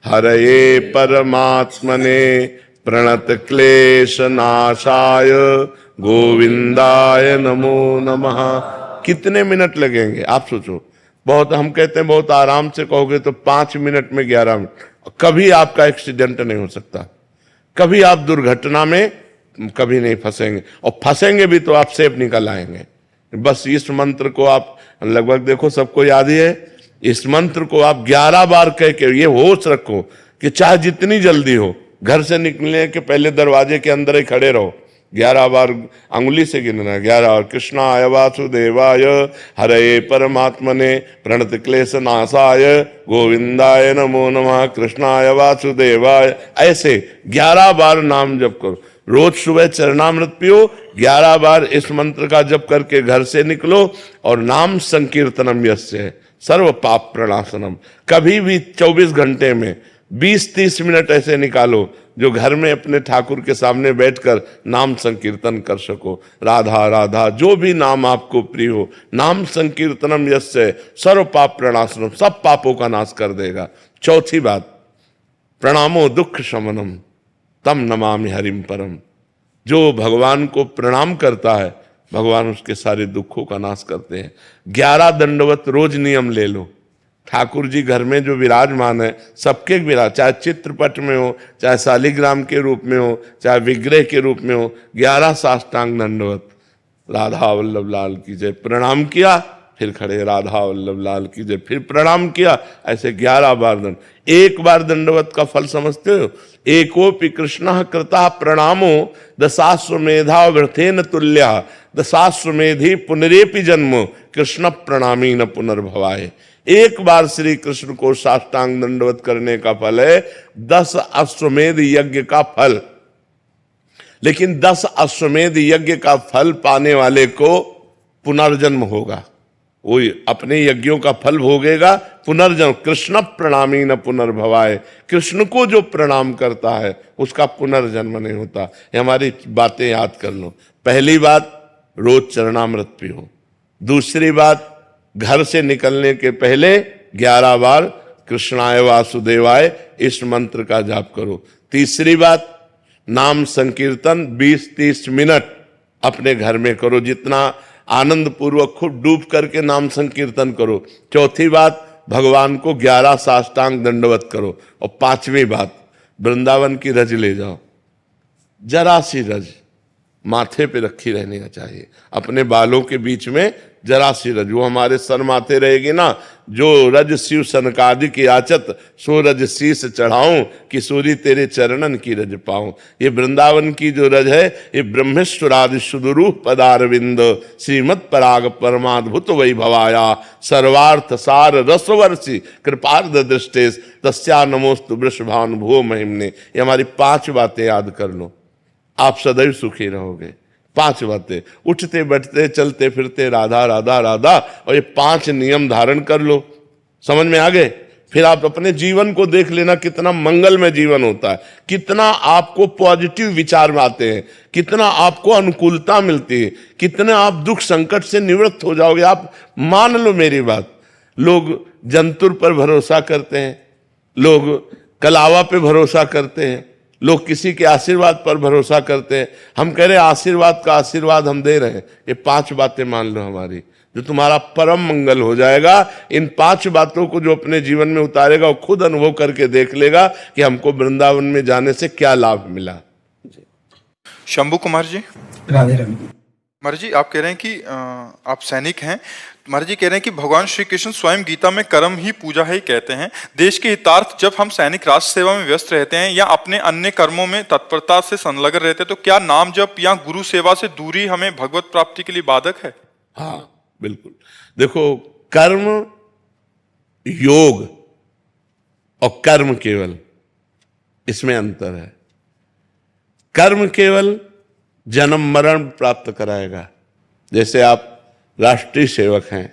हरये परमात्मने प्रणत क्लेश नाशाय गोविंदाय नमो नमः। कितने मिनट लगेंगे आप सोचो। बहुत, हम कहते हैं बहुत आराम से कहोगे तो 5 मिनट में 11 मिनट। कभी आपका एक्सीडेंट नहीं हो सकता, कभी आप दुर्घटना में कभी नहीं फंसेंगे, और फंसेंगे भी तो आप सेफ निकल आएंगे। बस इस मंत्र को आप लगभग देखो सबको याद ही है। इस मंत्र को आप 11 बार कह के, ये होश रखो कि चाहे जितनी जल्दी हो, घर से निकलने के पहले दरवाजे के अंदर ही खड़े रहो, 11 बार अंगुली से गिनना, 11 बार कृष्णाय वासुदेवाय हरे परमात्मने प्रणत क्लेश नाशाय गोविंदाय नमो नमः कृष्णाय वासुदेवाय, ऐसे 11 बार नाम जप करो। रोज सुबह चरणामृत पियो, 11 बार इस मंत्र का जप करके घर से निकलो, और नाम संकीर्तनम यस्य सर्व पाप प्रणाशनम। कभी भी 24 घंटे में 20-30 मिनट ऐसे निकालो जो घर में अपने ठाकुर के सामने बैठकर नाम संकीर्तन कर सको। राधा राधा, जो भी नाम आपको प्रिय हो, नाम संकीर्तनम यस्य सर्व पाप प्रणाशनम, सब पापों का नाश कर देगा। चौथी बात, प्रणामो दुख शमनम तम नमामि हरिम परम। जो भगवान को प्रणाम करता है, भगवान उसके सारे दुखों का नाश करते हैं। 11 दंडवत रोज नियम ले लो। ठाकुर जी घर में जो विराजमान है, सबके विराज, चाहे चित्रपट में हो, चाहे शालिग्राम के रूप में हो, चाहे विग्रह के रूप में हो, 11 साष्टांग दंडवत। राधा वल्लभ लाल की जय, प्रणाम किया, फिर खड़े, राधा वल्लभ लाल की जय, फिर प्रणाम किया, ऐसे 11 बार दंड। एक बार दंडवत का फल समझते हो? एकोपि कृष्णः कृतः प्रणामो दशाश्वमेधा व्रतेन तुल्यः दशाश्वमेधि पुनरेपि जन्म कृष्ण प्रणामी न पुनर्भवाय। एक बार श्री कृष्ण को साष्टांग दंडवत करने का फल है 10 अश्वमेध यज्ञ का फल। लेकिन 10 अश्वमेध यज्ञ का फल पाने वाले को पुनर्जन्म होगा, वो अपने यज्ञों का फल भोगेगा, पुनर्जन्म। कृष्ण प्रणामी न पुनर्भवाय, कृष्ण को जो प्रणाम करता है उसका पुनर्जन्म नहीं होता। ये हमारी बातें याद कर लो। पहली बात, रोज चरणामृत पियो। दूसरी बात, घर से निकलने के पहले 11 बार कृष्णाय वासुदेवाय इस मंत्र का जाप करो। तीसरी बात, नाम संकीर्तन 20-30 मिनट अपने घर में करो, जितना आनंद पूर्वक खूब डूब करके नाम संकीर्तन करो। चौथी बात, भगवान को 11 साष्टांग दंडवत करो। और पांचवी बात, वृंदावन की रज ले जाओ, जरा सी रज माथे पे रखी रहनी चाहिए, अपने बालों के बीच में जरा सी रज, वो हमारे सर माथे रहेगी ना, जो रज शिव सनकादि की आचत सो रज शीस चढ़ाऊं, किशोरी तेरे चरणन की रज पाऊं। ये वृंदावन की जो रज है, ये ब्रह्मेश्वरादि सुदुरूह पदारविंद श्रीमद पराग परमाद्भुत वैभवाया सर्वार्थ सार रसवर्षि कृपार्ध दृष्टेश तस्या नमोस्तु वृषभान भो महिमने। ये हमारी 5 बातें याद कर लो, आप सदैव सुखी रहोगे। 5 बातें, उठते बैठते चलते फिरते राधा राधा राधा, और ये 5 नियम धारण कर लो। समझ में आ गए? फिर आप अपने जीवन को देख लेना, कितना मंगलमय जीवन होता है, कितना आपको पॉजिटिव विचार आते हैं, कितना आपको अनुकूलता मिलती है, कितना आप दुख संकट से निवृत्त हो जाओगे। आप मान लो मेरी बात, लोग जंतुर पर भरोसा करते हैं, लोग कलावा पे भरोसा करते हैं, लोग किसी के आशीर्वाद पर भरोसा करते हैं। हम कह रहे हैं आशीर्वाद का आशीर्वाद हम दे रहे हैं। ये 5 बातें मान लो हमारी, जो तुम्हारा परम मंगल हो जाएगा। इन 5 बातों को जो अपने जीवन में उतारेगा वो खुद अनुभव करके देख लेगा कि हमको वृंदावन में जाने से क्या लाभ मिला। शंभू कुमार जी, राधे राधे। कुमार जी, आप कह रहे हैं कि आप सैनिक हैं। कुमार जी कह रहे हैं कि भगवान श्री कृष्ण स्वयं गीता में कर्म ही पूजा है कहते हैं। देश के हितार्थ जब हम सैनिक राष्ट्र सेवा में व्यस्त रहते हैं या अपने अन्य कर्मों में तत्परता से संलग्न रहते हैं, तो क्या नाम जप या गुरु सेवा से दूरी हमें भगवत प्राप्ति के लिए बाधक है? हाँ बिल्कुल। देखो, कर्म योग और कर्म केवल, इसमें अंतर है। कर्म केवल जन्म मरण प्राप्त कराएगा। जैसे आप राष्ट्रीय सेवक हैं,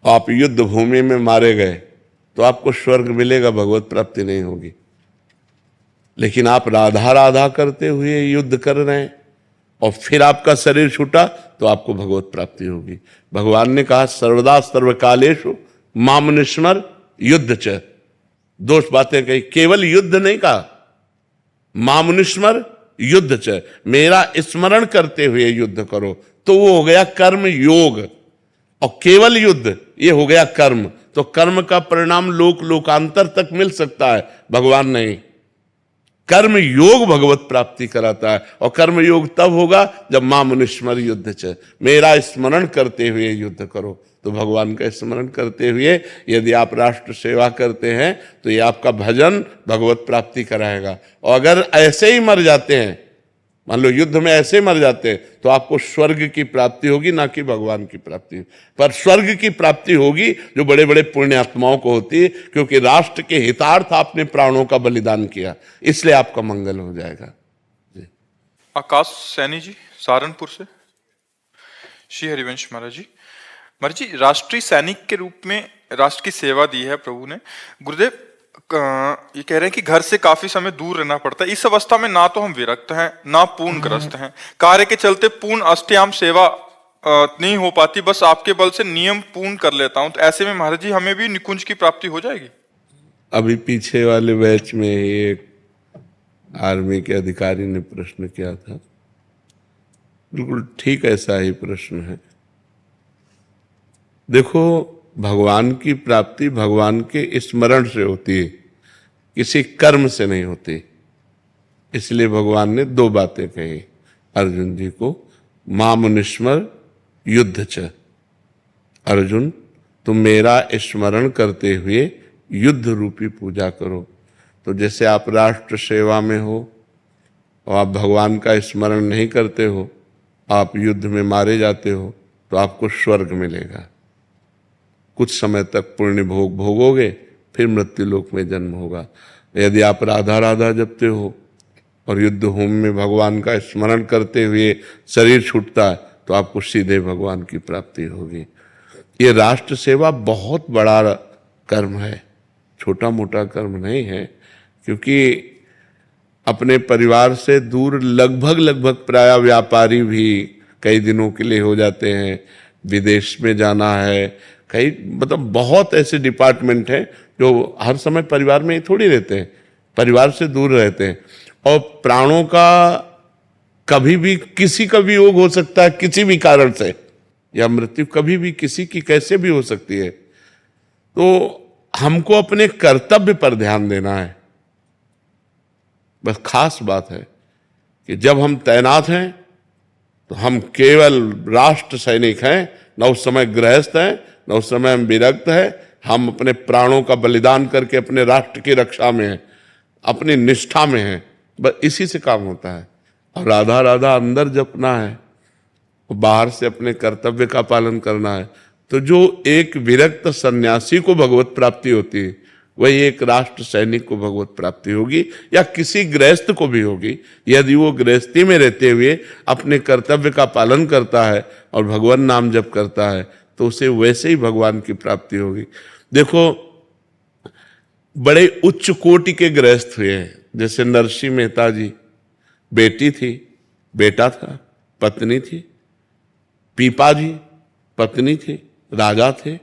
आप युद्ध भूमि में मारे गए तो आपको स्वर्ग मिलेगा, भगवत प्राप्ति नहीं होगी। लेकिन आप राधा राधा करते हुए युद्ध कर रहे हैं और फिर आपका शरीर छूटा तो आपको भगवत प्राप्ति होगी। भगवान ने कहा सर्वदा सर्वकालेषु मामनुस्मर युद्ध च। 2 बातें कही, केवल युद्ध नहीं कहा, मामनुस्मर युद्ध च, मेरा स्मरण करते हुए युद्ध करो, तो वो हो गया कर्म योग। और केवल युद्ध, ये हो गया कर्म। तो कर्म का परिणाम लोक लोकांतर तक मिल सकता है, भगवान नहीं। कर्म योग भगवत प्राप्ति कराता है। और कर्म योग तब होगा जब मां मुनिस्मर युद्ध च, मेरा स्मरण करते हुए युद्ध करो। तो भगवान का स्मरण करते हुए यदि आप राष्ट्र सेवा करते हैं तो ये आपका भजन भगवत प्राप्ति कराएगा। और अगर ऐसे ही मर जाते हैं, मान लो युद्ध में ऐसे मर जाते हैं, तो आपको स्वर्ग की प्राप्ति होगी, ना कि भगवान की प्राप्ति। पर स्वर्ग की प्राप्ति होगी जो बड़े बड़े पुण्यात्माओं को होती है, क्योंकि राष्ट्र के हितार्थ आपने प्राणों का बलिदान किया, इसलिए आपका मंगल हो जाएगा। जी। आकाश सैनी जी सहारनपुर से। श्री हरिवंश महाराज जी, महाराज जी राष्ट्रीय सैनिक के रूप में राष्ट्र की सेवा दी है प्रभु ने। गुरुदेव ये कह रहे हैं कि घर से काफी समय दूर रहना पड़ता है। इस अवस्था में ना तो हम विरक्त हैं ना पूर्ण ग्रस्त हैं, कार्य के चलते पूर्ण अष्टयाम सेवा नहीं हो पाती, बस आपके बल से नियम पूर्ण कर लेता हूं। तो ऐसे में महाराज जी हमें भी निकुंज की प्राप्ति हो जाएगी? अभी पीछे वाले बैच में एक आर्मी के अधिकारी ने प्रश्न किया था, बिल्कुल ठीक ऐसा ही प्रश्न है। देखो, भगवान की प्राप्ति भगवान के स्मरण से होती है, किसी कर्म से नहीं होती। इसलिए भगवान ने दो बातें कही अर्जुन जी को, मां मुनिस्मर युद्ध च, अर्जुन तुम मेरा स्मरण करते हुए युद्ध रूपी पूजा करो। तो जैसे आप राष्ट्र सेवा में हो और आप भगवान का स्मरण नहीं करते हो, आप युद्ध में मारे जाते हो, तो आपको स्वर्ग मिलेगा। कुछ समय तक पुण्य भोग भोगोगे, फिर मृत्यु लोक में जन्म होगा। यदि आप राधा राधा जपते हो और युद्ध होम में भगवान का स्मरण करते हुए शरीर छूटता है, तो आपको सीधे भगवान की प्राप्ति होगी। ये राष्ट्र सेवा बहुत बड़ा कर्म है, छोटा मोटा कर्म नहीं है। क्योंकि अपने परिवार से दूर लगभग प्राय व्यापारी भी कई दिनों के लिए हो जाते हैं, विदेश में जाना है, कई मतलब बहुत ऐसे डिपार्टमेंट हैं जो हर समय परिवार में ही थोड़ी रहते हैं, परिवार से दूर रहते हैं। और प्राणों का कभी भी किसी का भी योग हो सकता है, किसी भी कारण से, या मृत्यु कभी भी किसी की कैसे भी हो सकती है। तो हमको अपने कर्तव्य पर ध्यान देना है। बस खास बात है कि जब हम तैनात हैं तो हम केवल राष्ट्र सैनिक हैं, न उस समय गृहस्थ हैं, न उस समय हम विरक्त हैं। हम अपने प्राणों का बलिदान करके अपने राष्ट्र की रक्षा में हैं, अपनी निष्ठा में हैं। बस इसी से काम होता है। और राधा राधा अंदर जपना है और बाहर से अपने कर्तव्य का पालन करना है। तो जो एक विरक्त सन्यासी को भगवत प्राप्ति होती है, वही एक राष्ट्र सैनिक को भगवत प्राप्ति होगी, या किसी गृहस्थ को भी होगी। यदि वो गृहस्थी में रहते हुए अपने कर्तव्य का पालन करता है और भगवान नाम जप करता है, तो उसे वैसे ही भगवान की प्राप्ति होगी। देखो, बड़े उच्च कोटि के गृहस्थ हुए हैं, जैसे नरसिंह मेहता जी, बेटी थी, बेटा था, पत्नी थी। पीपा जी पत्नी थी, राजा थे।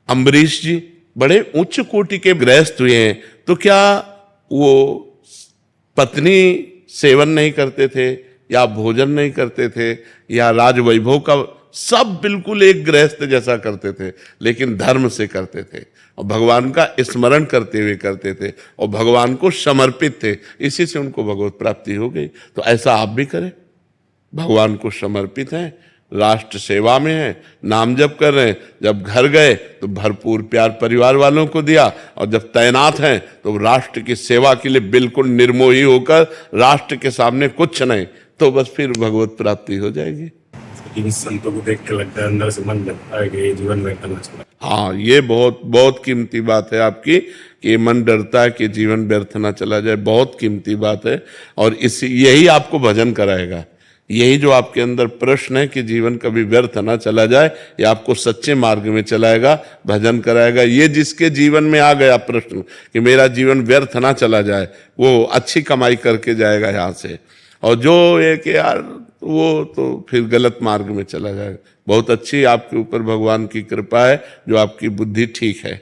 अम्बरीश जी बड़े उच्च कोटि के गृहस्थ हुए हैं। तो क्या वो पत्नी सेवन नहीं करते थे, या भोजन नहीं करते थे, या राजवैभव का, सब बिल्कुल एक गृहस्थ जैसा करते थे, लेकिन धर्म से करते थे और भगवान का स्मरण करते हुए करते थे और भगवान को समर्पित थे। इसी से उनको भगवत प्राप्ति हो गई। तो ऐसा आप भी करें, भगवान को समर्पित हैं, राष्ट्र सेवा में हैं, नाम जप कर रहे हैं। जब घर गए तो भरपूर प्यार परिवार वालों को दिया, और जब तैनात हैं तो राष्ट्र की सेवा के लिए बिल्कुल निर्मोही होकर, राष्ट्र के सामने कुछ नहीं, तो बस फिर भगवत प्राप्ति हो जाएगी। इन संतों को देख के लगता है अंदर से मन लगता है कि ये जीवन व्यर्थ ना चला। हाँ, ये बहुत बहुत कीमती बात है आपकी, कि मन डरता है कि जीवन व्यर्थ ना चला जाए। बहुत कीमती बात है, और यही आपको भजन कराएगा। यही जो आपके अंदर प्रश्न है कि जीवन कभी व्यर्थ ना चला जाए, ये आपको सच्चे मार्ग में चलाएगा, भजन कराएगा। ये जिसके जीवन में आ गया प्रश्न कि मेरा जीवन व्यर्थ ना चला जाए, वो अच्छी कमाई करके जाएगा यहाँ से। और जो ये कि यार वो तो फिर गलत मार्ग में चला जाएगा। बहुत अच्छी आपके ऊपर भगवान की कृपा है, जो आपकी बुद्धि ठीक है।